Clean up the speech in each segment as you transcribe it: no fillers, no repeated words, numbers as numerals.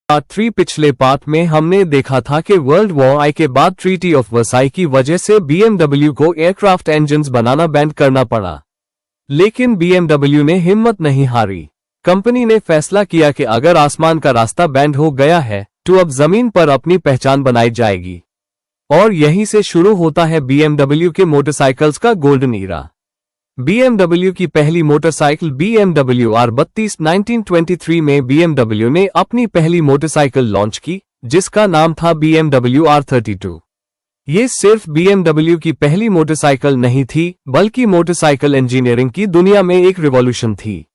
Part 3 पिछले part में हमने देखा था कि वर्ल्ड वॉर आई के बाद ट्रीटी ऑफ वर्साई की वजह से BMW को एयरक्राफ्ट इंजन्स बनाना बैन करना पड़ा। लेकिन BMW ने हिम्मत नहीं हारी। कंपनी ने फैसला किया कि अगर आसमान का रास्ता बैंड हो गया है तो अब जमीन पर अपनी पहचान बनाई जाएगी। और यहीं से शुरू होता है BMW के मोटरसाइकिल्स का गोल्डन ईरा। BMW की पहली मोटरसाइकिल BMW R32 1923 में BMW ने अपनी पहली मोटरसाइकिल लॉन्च की, जिसका नाम था BMW R32। ये सिर्फ BMW की पहली मोटरसाइकिल नहीं थी, बल्कि मोटरसाइकिल इंजीनियरिंग की दुनिया में एक रिवॉल्यूशन थी।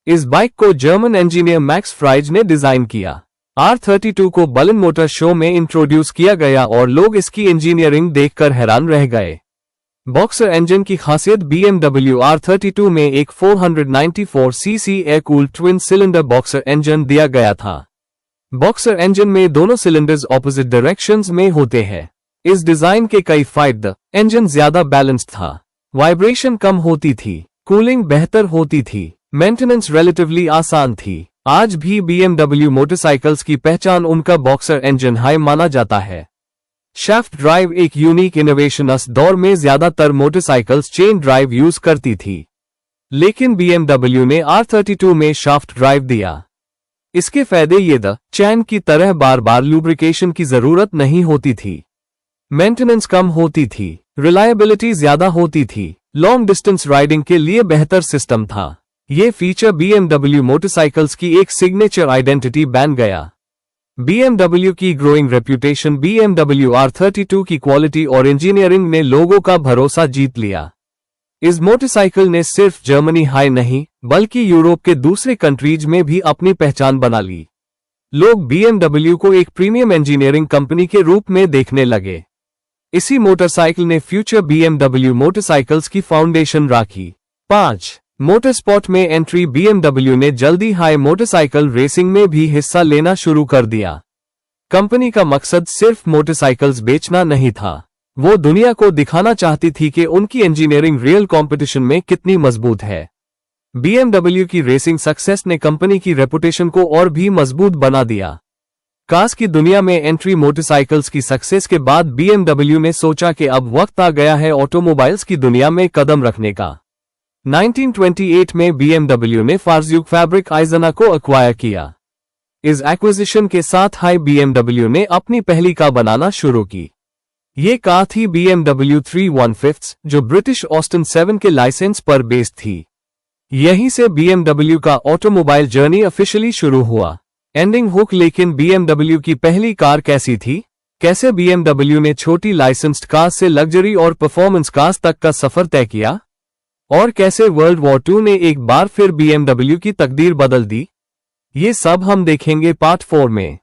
इस बाइक को जर्मन इंजीनियर मैक्स फ्राइज ने डिजाइन किया। R32 को बर्लिन मोटर शो में इंट्रोड्यूस किया गया और लोग इसकी इंजीनियरिंग देखकर हैरान रह गए। बॉक्सर इंजन की खासियत BMW R32 में एक 494 CC air cooled twin cylinder boxer engine दिया गया था। बॉक्सर इंजन में दोनों सिलेंडर्स ऑपोजिट डायरेक्शंस में होते हैं। इस डिजाइन के कई फायदे: इंजन ज्यादा बैलेंस्ड था, वाइब्रेशन कम होती थी, कूलिंग बेहतर होती थी, मेंटेनेंस रिलेटिवली आसान थी। आज भी BMW मोटरसाइकिल्स की पहचान उनका बॉक्सर इंजन हाई माना जाता है। शाफ्ट ड्राइव एक यूनिक इनोवेशन। उस दौर में ज्यादातर मोटरसाइकिल्स चेन ड्राइव यूज करती थी, लेकिन BMW ने R32 में शाफ्ट ड्राइव दिया। इसके फायदे ये द चैन की तरह बार बार लुब्रिकेशन की जरूरत नहीं होती थी, मेंटेनेंस कम होती थी, रिलायबिलिटी ज्यादा होती थी, लॉन्ग डिस्टेंस राइडिंग के लिए बेहतर सिस्टम था। ये फीचर BMW मोटरसाइकिल्स की एक सिग्नेचर आइडेंटिटी बन गया। BMW की ग्रोइंग रेप्यूटेशन, BMW R32 की क्वालिटी और इंजीनियरिंग ने लोगों का भरोसा जीत लिया। इस मोटरसाइकिल ने सिर्फ जर्मनी हाई नहीं, बल्कि यूरोप के दूसरे कंट्रीज में भी अपनी पहचान बना ली। लोग BMW को एक प्रीमियम इंजीनियरिंग कंपनी के रूप में देखने लगे। इसी मोटरसाइकिल ने फ्यूचर BMW मोटरसाइकिल्स की फाउंडेशन रखी। 5. मोटरस्पोर्ट में एंट्री। BMW ने जल्दी हाई मोटरसाइकिल रेसिंग में भी हिस्सा लेना शुरू कर दिया। कंपनी का मकसद सिर्फ मोटरसाइकिल्स बेचना नहीं था, वो दुनिया को दिखाना चाहती थी कि उनकी इंजीनियरिंग रियल कंपटीशन में कितनी मजबूत है। BMW की रेसिंग सक्सेस ने कंपनी की रेपुटेशन को और भी मजबूत बना दिया। कार्स की दुनिया में एंट्री। मोटरसाइकिल्स की सक्सेस के बाद BMW ने सोचा कि अब वक्त आ गया है ऑटोमोबाइल्स की दुनिया में कदम रखने का। 1928 में BMW ने फार्ज्यूक फैब्रिक आइजना को एक्वायर किया। इस एक्विजिशन के साथ हाई BMW ने अपनी पहली कार बनाना शुरू की। ये कार थी BMW 315, जो ब्रिटिश ऑस्टन 7 के लाइसेंस पर बेस्ड थी। यहीं से BMW का ऑटोमोबाइल जर्नी ऑफिशियली शुरू हुआ। Ending hook. लेकिन BMW की पहली कार कैसी थी? कैसे BMW ने छोटी लाइसेंस्ड कार से लग्जरी और परफॉर्मेंस कार्स तक का सफर तय किया? और कैसे वर्ल्ड वॉर 2 ने एक बार फिर BMW की तकदीर बदल दी? ये सब हम देखेंगे पार्ट 4 में।